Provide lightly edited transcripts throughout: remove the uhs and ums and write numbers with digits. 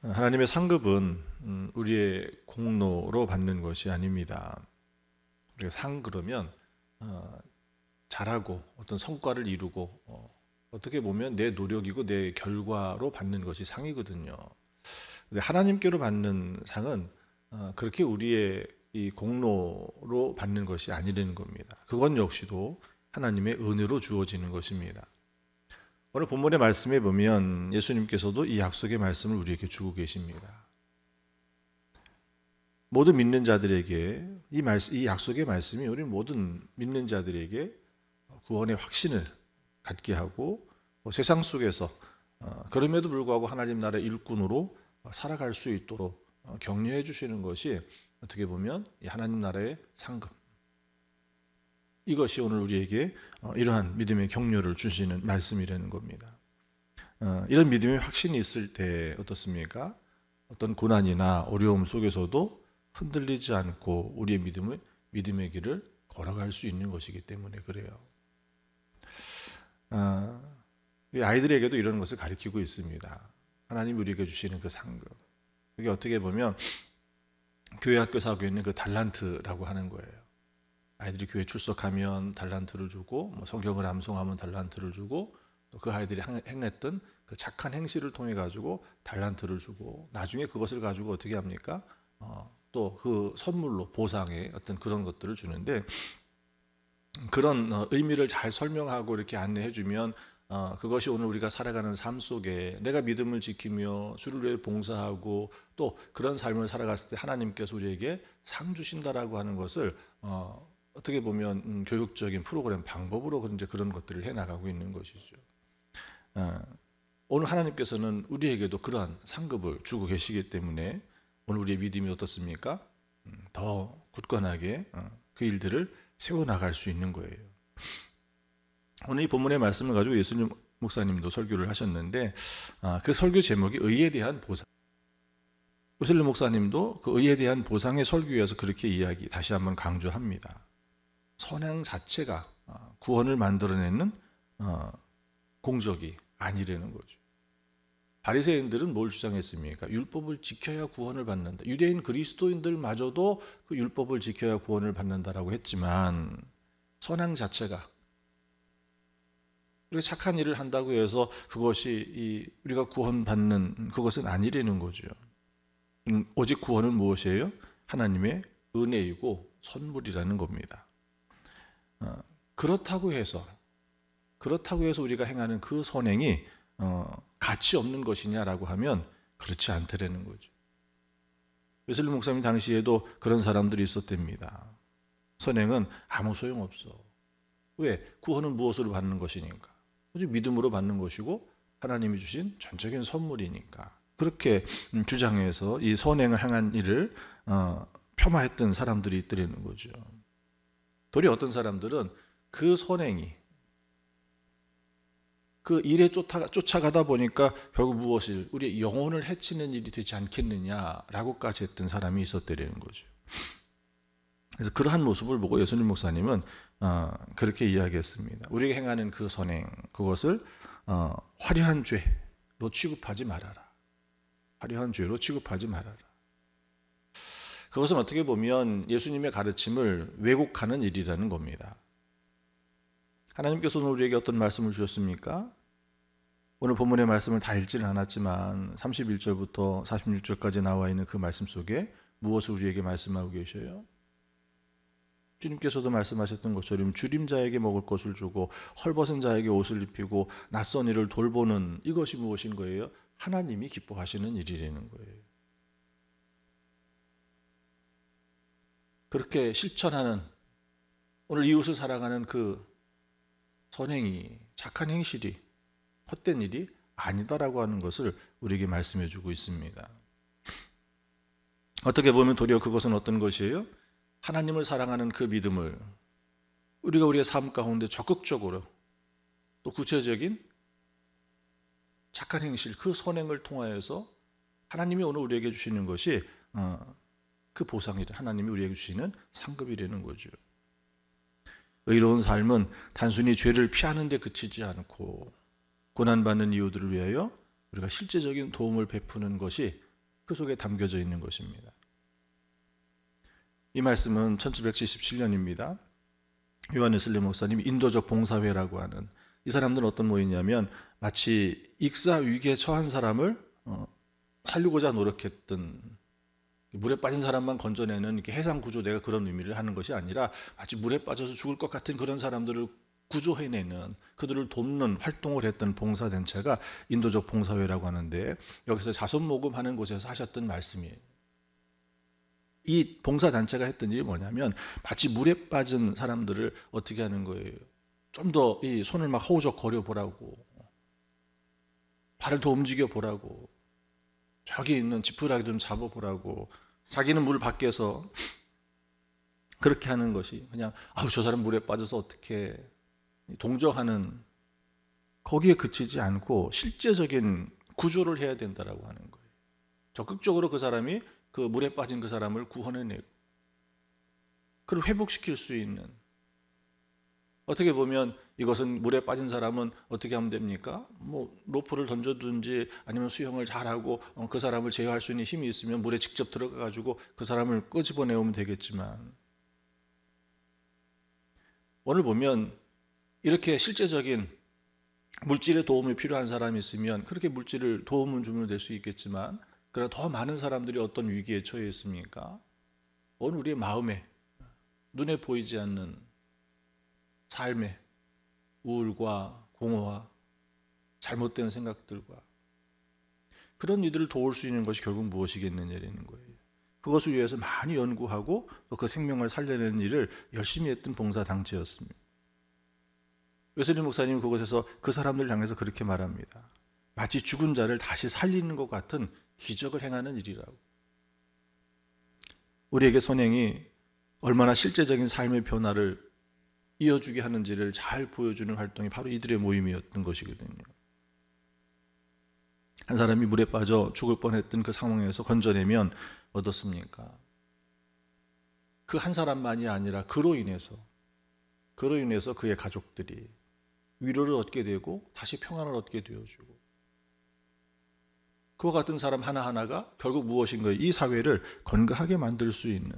하나님의 상급은 우리의 공로로 받는 것이 아닙니다. 우리가 상 그러면 잘하고 어떤 성과를 이루고 어떻게 보면 내 노력이고 내 결과로 받는 것이 상이거든요. 근데 하나님께로 받는 상은 그렇게 우리의 이 공로로 받는 것이 아니라는 겁니다. 그건 역시도 하나님의 은혜로 주어지는 것입니다. 오늘 본문의 말씀에 보면 예수님께서도 이 약속의 말씀을 우리에게 주고 계십니다. 모든 믿는 자들에게 이 약속의 말씀이 우리 모든 믿는 자들에게 구원의 확신을 갖게 하고 세상 속에서 그럼에도 불구하고 하나님 나라의 일꾼으로 살아갈 수 있도록 격려해 주시는 것이 어떻게 보면 하나님 나라의 상급, 이것이 오늘 우리에게 이러한 믿음의 격려를 주시는 말씀이라는 겁니다. 이런 믿음의 확신이 있을 때 어떻습니까? 어떤 고난이나 어려움 속에서도 흔들리지 않고 우리의 믿음의 길을 걸어갈 수 있는 것이기 때문에 그래요. 우리 아이들에게도 이런 것을 가르치고 있습니다. 하나님 우리에게 주시는 그 상급. 그게 어떻게 보면 교회 학교에서 하고 있는 그 달란트라고 하는 거예요. 아이들이 교회 출석하면 달란트를 주고 성경을 암송하면 달란트를 주고 또 그 아이들이 행했던 그 착한 행실을 통해 가지고 달란트를 주고 나중에 그것을 가지고 어떻게 합니까? 또 그 선물로 보상의 어떤 그런 것들을 주는데 그런 의미를 잘 설명하고 이렇게 안내해 주면 그것이 오늘 우리가 살아가는 삶 속에 내가 믿음을 지키며 주를 위해 봉사하고 또 그런 삶을 살아갔을 때 하나님께서 우리에게 상 주신다라고 하는 것을 어떻게 보면 교육적인 프로그램 방법으로 이제 그런 것들을 해 나가고 있는 것이죠. 오늘 하나님께서는 우리에게도 그러한 상급을 주고 계시기 때문에 오늘 우리의 믿음이 어떻습니까? 더 굳건하게 그 일들을 세워 나갈 수 있는 거예요. 오늘 이 본문의 말씀을 가지고 예수님 목사님도 설교를 하셨는데 그 설교 제목이 의에 대한 보상. 예수님 목사님도 그 의에 대한 보상의 설교에서 그렇게 다시 한번 강조합니다. 선행 자체가 구원을 만들어내는 공적이 아니라는 거죠. 바리새인들은 뭘 주장했습니까? 율법을 지켜야 구원을 받는다. 유대인 그리스도인들마저도 그 율법을 지켜야 구원을 받는다라고 했지만 선행 자체가 우리가 착한 일을 한다고 해서 그것이 우리가 구원받는 그것은 아니라는 거죠. 오직 구원은 무엇이에요? 하나님의 은혜이고 선물이라는 겁니다. 그렇다고 해서 우리가 행하는 그 선행이 가치 없는 것이냐라고 하면 그렇지 않다라는 거죠. 웨슬리 목사님 당시에도 그런 사람들이 있었답니다. 선행은 아무 소용없어. 왜? 구원은 무엇으로 받는 것이니까. 오직 믿음으로 받는 것이고 하나님이 주신 전적인 선물이니까. 그렇게 주장해서 이 선행을 향한 일을 폄하했던 사람들이 있더라는 거죠. 도리어 어떤 사람들은 그 선행이 그 일에 쫓아가다 보니까 결국 무엇을 우리의 영혼을 해치는 일이 되지 않겠느냐라고까지 했던 사람이 있었다는 거죠. 그래서 그러한 모습을 보고 예수님 목사님은 그렇게 이야기했습니다. 우리가 행하는 그 선행 그것을 화려한 죄로 취급하지 말아라. 화려한 죄로 취급하지 말아라. 그것은 어떻게 보면 예수님의 가르침을 왜곡하는 일이라는 겁니다. 하나님께서 오늘 우리에게 어떤 말씀을 주셨습니까? 오늘 본문의 말씀을 다 읽지는 않았지만 31절부터 46절까지 나와 있는 그 말씀 속에 무엇을 우리에게 말씀하고 계셔요? 주님께서도 말씀하셨던 것처럼 주림 자에게 먹을 것을 주고 헐벗은 자에게 옷을 입히고 낯선 이를 돌보는 이것이 무엇인 거예요? 하나님이 기뻐하시는 일이라는 거예요. 그렇게 실천하는 오늘 이웃을 사랑하는 그 선행이 착한 행실이 헛된 일이 아니다라고 하는 것을 우리에게 말씀해 주고 있습니다. 어떻게 보면 도리어 그것은 어떤 것이에요? 하나님을 사랑하는 그 믿음을 우리가 우리의 삶 가운데 적극적으로 또 구체적인 착한 행실 그 선행을 통하여서 하나님이 오늘 우리에게 주시는 것이 그 보상이라 하나님이 우리에게 주시는 상급이라는 거죠. 의로운 삶은 단순히 죄를 피하는 데 그치지 않고 고난받는 이웃들을 위하여 우리가 실제적인 도움을 베푸는 것이 그 속에 담겨져 있는 것입니다. 이 말씀은 1777년입니다. 요한 웨슬리 목사님이 인도적 봉사회라고 하는, 이 사람들은 어떤 모임이냐면 마치 익사 위기에 처한 사람을 살리고자 노력했던, 물에 빠진 사람만 건져내는 이렇게 해상 구조대가 그런 의미를 하는 것이 아니라 마치 물에 빠져서 죽을 것 같은 그런 사람들을 구조해내는, 그들을 돕는 활동을 했던 봉사단체가 인도적 봉사회라고 하는데, 여기서 자손 모금하는 곳에서 하셨던 말씀이에요. 이 봉사단체가 했던 일이 뭐냐면 마치 물에 빠진 사람들을 어떻게 하는 거예요. 좀 더 이 손을 막 허우적거려 보라고, 발을 더 움직여 보라고, 저기 있는 지푸라기 좀 잡아 보라고, 자기는 물 밖에서 그렇게 하는 것이 그냥 저 사람 물에 빠져서 어떻게 동정하는, 거기에 그치지 않고 실제적인 구조를 해야 된다라고 하는 거예요. 적극적으로 그 사람이 그 물에 빠진 그 사람을 구원해내고 그를 회복시킬 수 있는, 어떻게 보면 이것은 물에 빠진 사람은 어떻게 하면 됩니까? 로프를 던져든지 아니면 수영을 잘하고 그 사람을 제어할 수 있는 힘이 있으면 물에 직접 들어가 가지고 그 사람을 끄집어내오면 되겠지만, 오늘 보면 이렇게 실제적인 물질의 도움이 필요한 사람이 있으면 그렇게 물질을 도움을 주면 될 수 있겠지만, 그러나 더 많은 사람들이 어떤 위기에 처해 있습니까? 오늘 우리의 마음에, 눈에 보이지 않는 삶의 우울과 공허와 잘못된 생각들과 그런 이들을 도울 수 있는 것이 결국 무엇이겠느냐라는 거예요. 그것을 위해서 많이 연구하고 또 그 생명을 살려내는 일을 열심히 했던 봉사단체였습니다. 웨슬리 목사님 그곳에서 그 사람들을 향해서 그렇게 말합니다. 마치 죽은 자를 다시 살리는 것 같은 기적을 행하는 일이라고. 우리에게 선행이 얼마나 실제적인 삶의 변화를 이어주게 하는지를 잘 보여주는 활동이 바로 이들의 모임이었던 것이거든요. 한 사람이 물에 빠져 죽을 뻔했던 그 상황에서 건져내면 어떻습니까? 그 한 사람만이 아니라 그로 인해서 그의 가족들이 위로를 얻게 되고 다시 평안을 얻게 되어주고, 그와 같은 사람 하나하나가 결국 무엇인가요? 이 사회를 건강하게 만들 수 있는,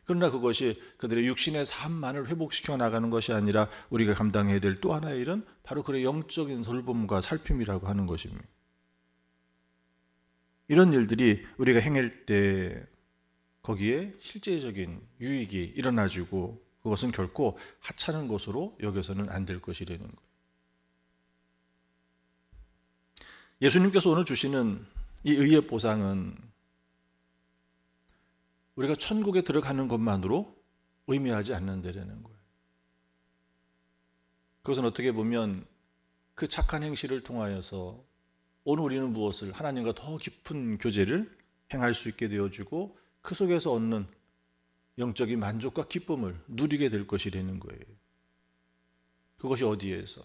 그러나 그것이 그들의 육신의 삶만을 회복시켜 나가는 것이 아니라 우리가 감당해야 될 또 하나의 일은 바로 그의 영적인 돌봄과 살핌이라고 하는 것입니다. 이런 일들이 우리가 행할 때 거기에 실제적인 유익이 일어나지고 그것은 결코 하찮은 것으로 여겨서는 안 될 것이라는 거예요. 예수님께서 오늘 주시는 이 의의 보상은 우리가 천국에 들어가는 것만으로 의미하지 않는다라는 거예요. 그것은 어떻게 보면 그 착한 행실을 통하여서 오늘 우리는 무엇을, 하나님과 더 깊은 교제를 행할 수 있게 되어주고 그 속에서 얻는 영적인 만족과 기쁨을 누리게 될 것이라는 거예요. 그것이 어디에서?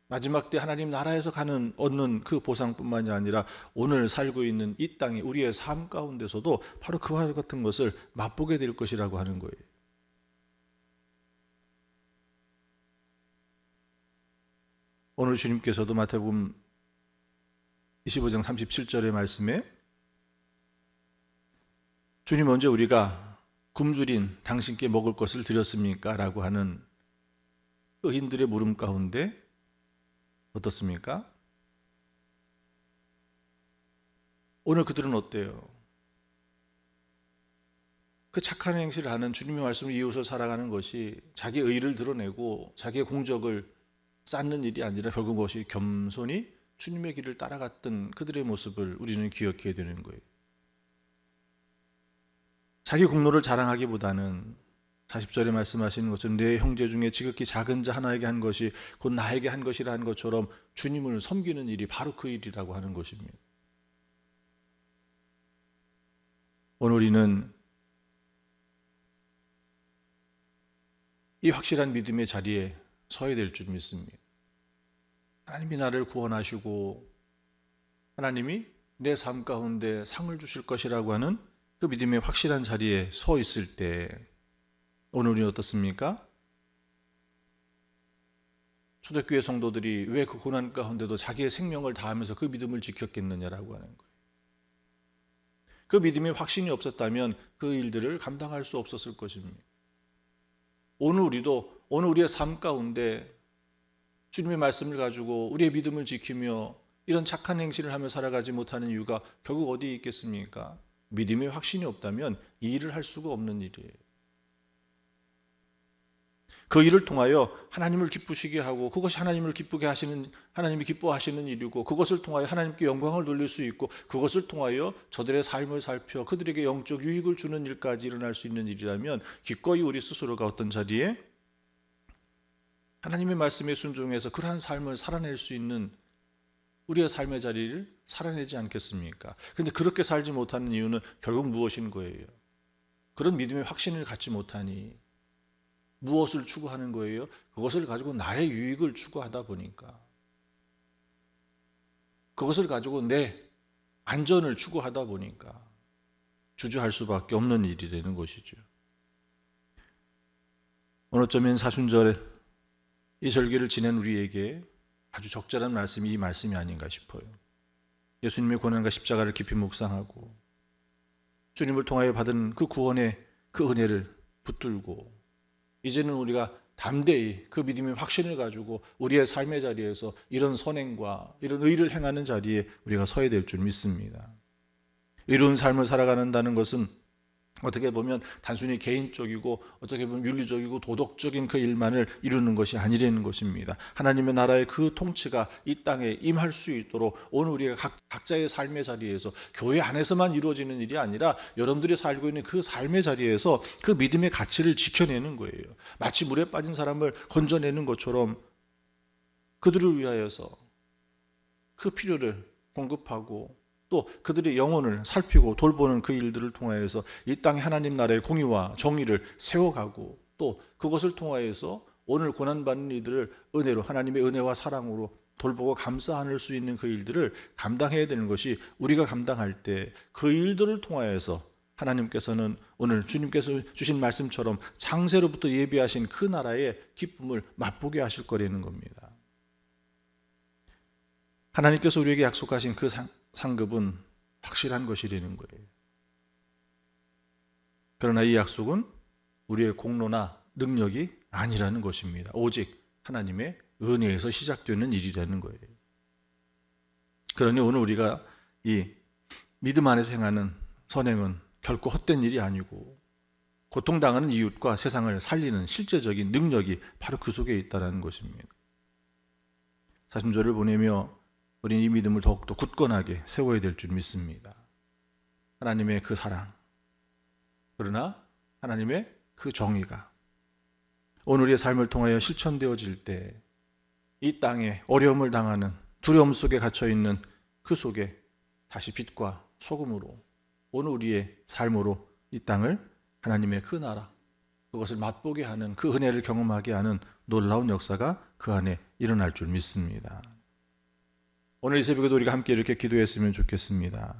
마지막 때 하나님 나라에서 얻는 그 보상뿐만이 아니라 오늘 살고 있는 이 땅에 우리의 삶 가운데서도 바로 그와 같은 것을 맛보게 될 것이라고 하는 거예요. 오늘 주님께서도 마태복음 25장 37절의 말씀에 주님 언제 우리가 굶주린 당신께 먹을 것을 드렸습니까? 라고 하는 의인들의 물음 가운데 어떻습니까? 오늘 그들은 어때요? 그 착한 행실을 하는 주님의 말씀을 이웃을 살아가는 것이 자기의 의를 드러내고 자기의 공적을 쌓는 일이 아니라 결국 그것이 겸손히 주님의 길을 따라갔던 그들의 모습을 우리는 기억해야 되는 거예요. 자기 공로를 자랑하기보다는 40절에 말씀하시는 것처럼 내 형제 중에 지극히 작은 자 하나에게 한 것이 곧 나에게 한 것이라는 것처럼 주님을 섬기는 일이 바로 그 일이라고 하는 것입니다. 오늘 우리는 이 확실한 믿음의 자리에 서야 될 줄 믿습니다. 하나님이 나를 구원하시고 하나님이 내 삶 가운데 상을 주실 것이라고 하는 그 믿음의 확실한 자리에 서 있을 때 오늘 우리는 어떻습니까? 초대교회 성도들이 왜 그 고난 가운데도 자기의 생명을 다하면서 그 믿음을 지켰겠느냐라고 하는 거예요. 그 믿음의 확신이 없었다면 그 일들을 감당할 수 없었을 것입니다. 오늘 우리도 오늘 우리의 삶 가운데 주님의 말씀을 가지고 우리의 믿음을 지키며 이런 착한 행실을 하며 살아가지 못하는 이유가 결국 어디에 있겠습니까? 믿음의 확신이 없다면 이 일을 할 수가 없는 일이에요. 그 일을 통하여 하나님을 기쁘시게 하고 그것이 하나님을 기쁘게 하시는, 하나님이 기뻐하시는 일이고, 그것을 통하여 하나님께 영광을 돌릴 수 있고, 그것을 통하여 저들의 삶을 살펴 그들에게 영적 유익을 주는 일까지 일어날 수 있는 일이라면 기꺼이 우리 스스로가 어떤 자리에 하나님의 말씀에 순종해서 그러한 삶을 살아낼 수 있는 우리의 삶의 자리를 살아내지 않겠습니까? 그런데 그렇게 살지 못하는 이유는 결국 무엇인 거예요? 그런 믿음의 확신을 갖지 못하니 무엇을 추구하는 거예요? 그것을 가지고 나의 유익을 추구하다 보니까, 그것을 가지고 내 안전을 추구하다 보니까 주저할 수밖에 없는 일이 되는 것이죠. 어느 점엔 사순절에 이 절기를 지낸 우리에게 아주 적절한 말씀이 이 말씀이 아닌가 싶어요. 예수님의 고난과 십자가를 깊이 묵상하고 주님을 통하여 받은 그 구원의 그 은혜를 붙들고, 이제는 우리가 담대히 그 믿음의 확신을 가지고 우리의 삶의 자리에서 이런 선행과 이런 의를 행하는 자리에 우리가 서야 될 줄 믿습니다. 이런 삶을 살아가는다는 것은 어떻게 보면 단순히 개인적이고 어떻게 보면 윤리적이고 도덕적인 그 일만을 이루는 것이 아니라는 것입니다. 하나님의 나라의 그 통치가 이 땅에 임할 수 있도록 오늘 우리가 각자의 삶의 자리에서, 교회 안에서만 이루어지는 일이 아니라 여러분들이 살고 있는 그 삶의 자리에서 그 믿음의 가치를 지켜내는 거예요. 마치 물에 빠진 사람을 건져내는 것처럼 그들을 위하여서 그 필요를 공급하고 또 그들의 영혼을 살피고 돌보는 그 일들을 통하여서 이 땅에 하나님 나라의 공의와 정의를 세워가고, 또 그것을 통하여서 오늘 고난받는 이들을 은혜로, 하나님의 은혜와 사랑으로 돌보고 감싸 안을 수 있는 그 일들을 감당해야 되는 것이, 우리가 감당할 때 그 일들을 통하여서 하나님께서는 오늘 주님께서 주신 말씀처럼 창세로부터 예비하신 그 나라의 기쁨을 맛보게 하실 거라는 겁니다. 하나님께서 우리에게 약속하신 그 상급은 확실한 것이라는 거예요. 그러나 이 약속은 우리의 공로나 능력이 아니라는 것입니다. 오직 하나님의 은혜에서 시작되는 일이라는 거예요. 그러니 오늘 우리가 이 믿음 안에서 행하는 선행은 결코 헛된 일이 아니고, 고통당하는 이웃과 세상을 살리는 실제적인 능력이 바로 그 속에 있다는 것입니다. 사순절을 보내며 우리는 이 믿음을 더욱더 굳건하게 세워야 될 줄 믿습니다. 하나님의 그 사랑, 그러나 하나님의 그 정의가 오늘 우리의 삶을 통하여 실천되어질 때 이 땅에 어려움을 당하는, 두려움 속에 갇혀있는 그 속에 다시 빛과 소금으로 오늘 우리의 삶으로 이 땅을 하나님의 그 나라, 그것을 맛보게 하는, 그 은혜를 경험하게 하는 놀라운 역사가 그 안에 일어날 줄 믿습니다. 오늘 이 새벽에도 우리가 함께 이렇게 기도했으면 좋겠습니다.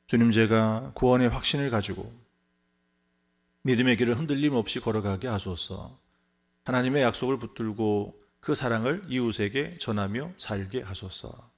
주님, 제가 구원의 확신을 가지고 믿음의 길을 흔들림 없이 걸어가게 하소서. 하나님의 약속을 붙들고 그 사랑을 이웃에게 전하며 살게 하소서.